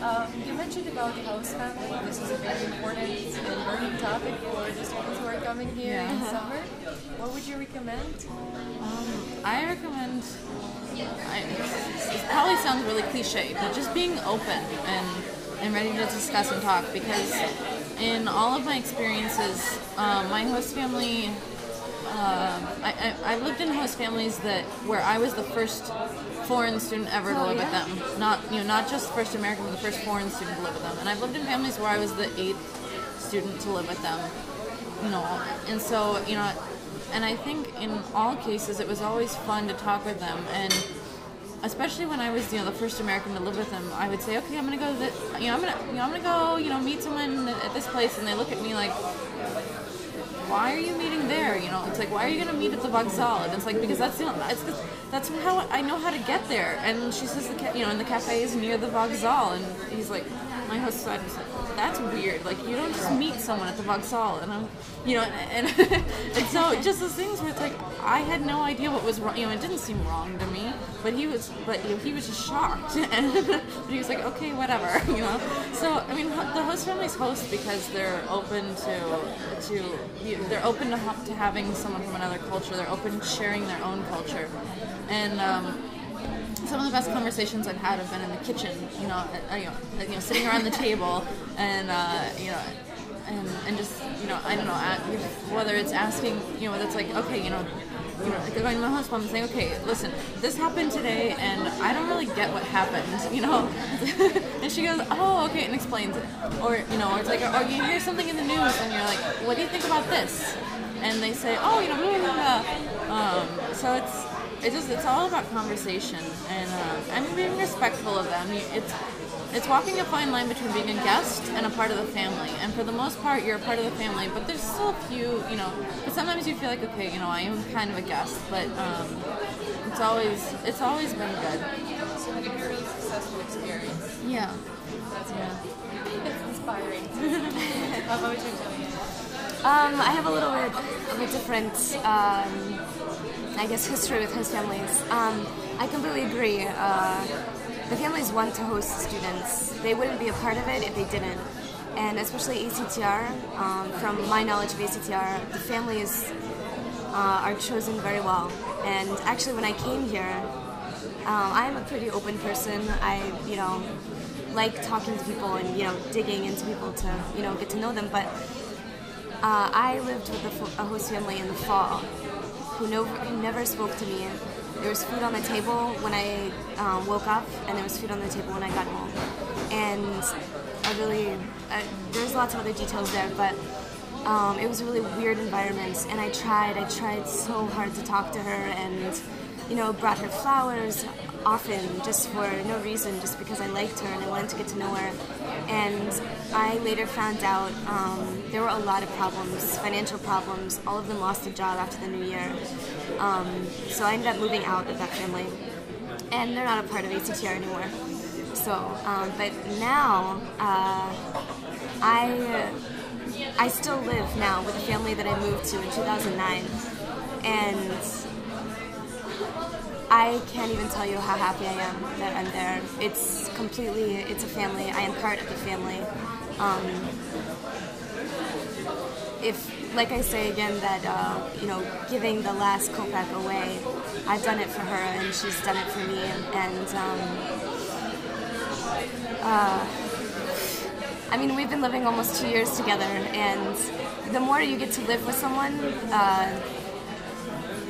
You mentioned about host family. This is a very important and burning topic for the students who are coming here in summer. What would you recommend? I recommend, it probably sounds really cliche, but just being open and ready to discuss and talk, because in all of my experiences, my host family, I lived in host families where I was the first foreign student ever to live with them. Not just first American, but the first foreign student to live with them. And I've lived in families where I was the 8th student to live with them. And so, and I think in all cases it was always fun to talk with them, and especially when I was, the first American to live with them, I would say, okay, I'm gonna go to I'm gonna go, meet someone at this place, and they look at me like, why are you meeting there? It's like, why are you gonna meet at the Vokzal? And it's like, because that's how I know how to get there. And she says, and the cafe is near the Vokzal, and he's like, my host side was like, that's weird. Like, you don't just meet someone at the Vokzal, and I'm, and so just those things where it's like, I had no idea what was wrong. It didn't seem wrong to me, but he was just shocked, and he was like, okay, whatever, So I mean, the host families host because they're open they're open to having someone from another culture. They're open to sharing their own culture, and some of the best conversations I've had have been in the kitchen, sitting around the table, and and just, I don't know, whether it's asking, whether it's like, okay, going to my host mom and saying, okay, listen, this happened today, and I don't really get what happened, and she goes, oh, okay, and explains it, or it's like, or you hear something in the news, and you're like, what do you think about this? And they say, oh, blah, blah, blah. So it's all about conversation, and being respectful of them. It's walking a fine line between being a guest and a part of the family. And for the most part, you're a part of the family, but there's still a few, but sometimes you feel like, okay, I am kind of a guest, but it's always been good. So like a very successful experience. Yeah. That's inspiring. How about you, Julia? I have a little bit of a different, I guess, history with host families. I completely agree. The families want to host students. They wouldn't be a part of it if they didn't. And especially ACTR, from my knowledge of ACTR, the families are chosen very well. And actually when I came here, I'm a pretty open person. I, like talking to people and, digging into people to, get to know them. But I lived with a host family in the fall who never spoke to me. There was food on the table when I woke up, and there was food on the table when I got home. And there's lots of other details there, but it was a really weird environment. And I tried so hard to talk to her, and brought her flowers often, just for no reason, just because I liked her and I wanted to get to know her. And I later found out there were a lot of problems, financial problems. All of them lost a job after the new year. So I ended up moving out of that family. And they're not a part of ACTR anymore. So, but now, I still live now with a family that I moved to in 2009. And I can't even tell you how happy I am that I'm there. It's a family. I am part of the family. Like I say again, that, giving the last kopeck away, I've done it for her and she's done it for me. And we've been living almost 2 years together, and the more you get to live with someone,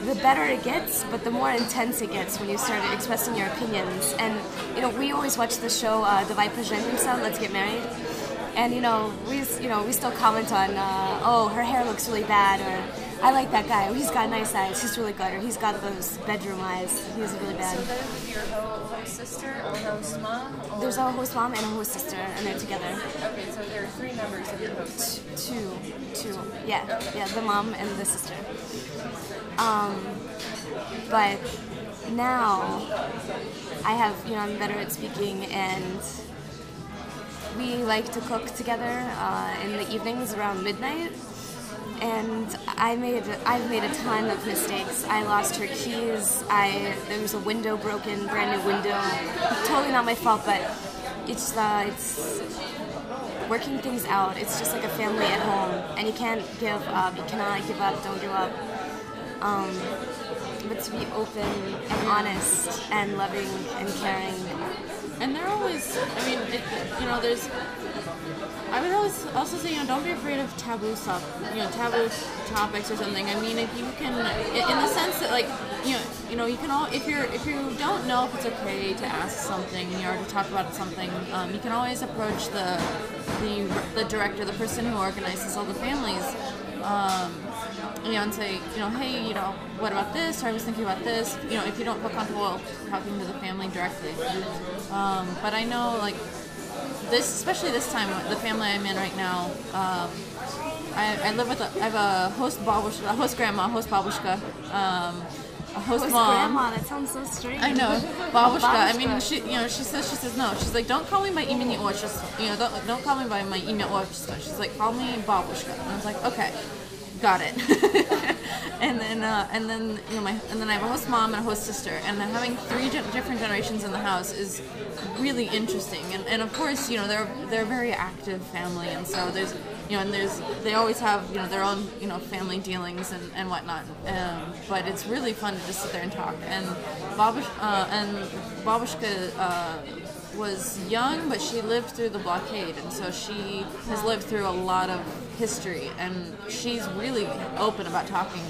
the better it gets, but the more intense it gets when you start expressing your opinions. And, we always watch the show, Давай поженимся, Let's Get Married. And, we still comment on, oh, her hair looks really bad, or I like that guy, or he's got nice eyes, he's really good, or he's got those bedroom eyes, he's really bad. So then your host sister or host mom? Or? There's a host mom and a host sister, and they're together. Okay, so there are 3 members of your host. Two. Yeah, okay. Yeah, the mom and the sister. But now I have, I'm better at speaking, and we like to cook together in the evenings around midnight. And I've made a ton of mistakes. I lost her keys. There was a window broken, brand new window. Totally not my fault, but it's working things out. It's just like a family at home, and you can't give up. You cannot give up. Don't give up. But to be open and honest and loving and caring. And they're always, I mean, there's, I would always also say, don't be afraid of taboo topics or something. I mean, if you can, in the sense that, like, you can all, if you don't know if it's okay to ask something, or to talk about something, you can always approach the director, the person who organizes all the families, and say, hey, what about this? Or I was thinking about this. If you don't feel comfortable talking to the family directly. But I know, like, especially this time, the family I'm in right now, I live with I have a host grandma, host babushka, a host mom. Grandma, that sounds so strange. I know, babushka. I mean, she says no. She's like, don't call me by imeni otchество. Don't call me by my imя отчество. She's like, call me babushka. And I was like, okay, got it. and then I have a host mom and a host sister, and having three different generations in the house is really interesting. And of course, they're a very active family, and so they always have their own family dealings and whatnot. But it's really fun to just sit there and talk. And Babushka was young, but she lived through the blockade, and so she has lived through a lot of history, and she's really open about talking.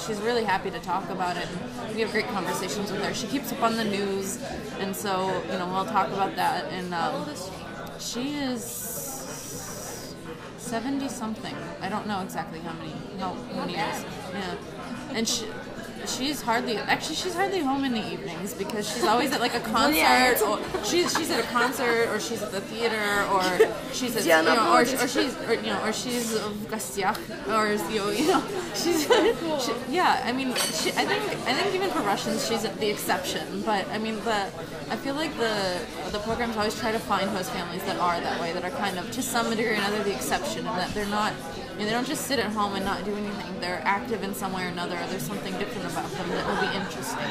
She's really happy to talk about it, and we have great conversations with her. She keeps up on the news, and so we'll talk about that. And she is 70 something. I don't know exactly how many years. Yeah, and she's hardly home in the evenings because she's always at like a concert, or she's at a concert, or she's at the theater, or she's at or she's в гостях, or she's I mean, I think even for Russians she's the exception, but I mean I feel like the programs always try to find host families that are that way, that are kind of to some degree or another the exception, and that they're not. They don't just sit at home and not do anything. They're active in some way or another. There's something different about them that will be interesting.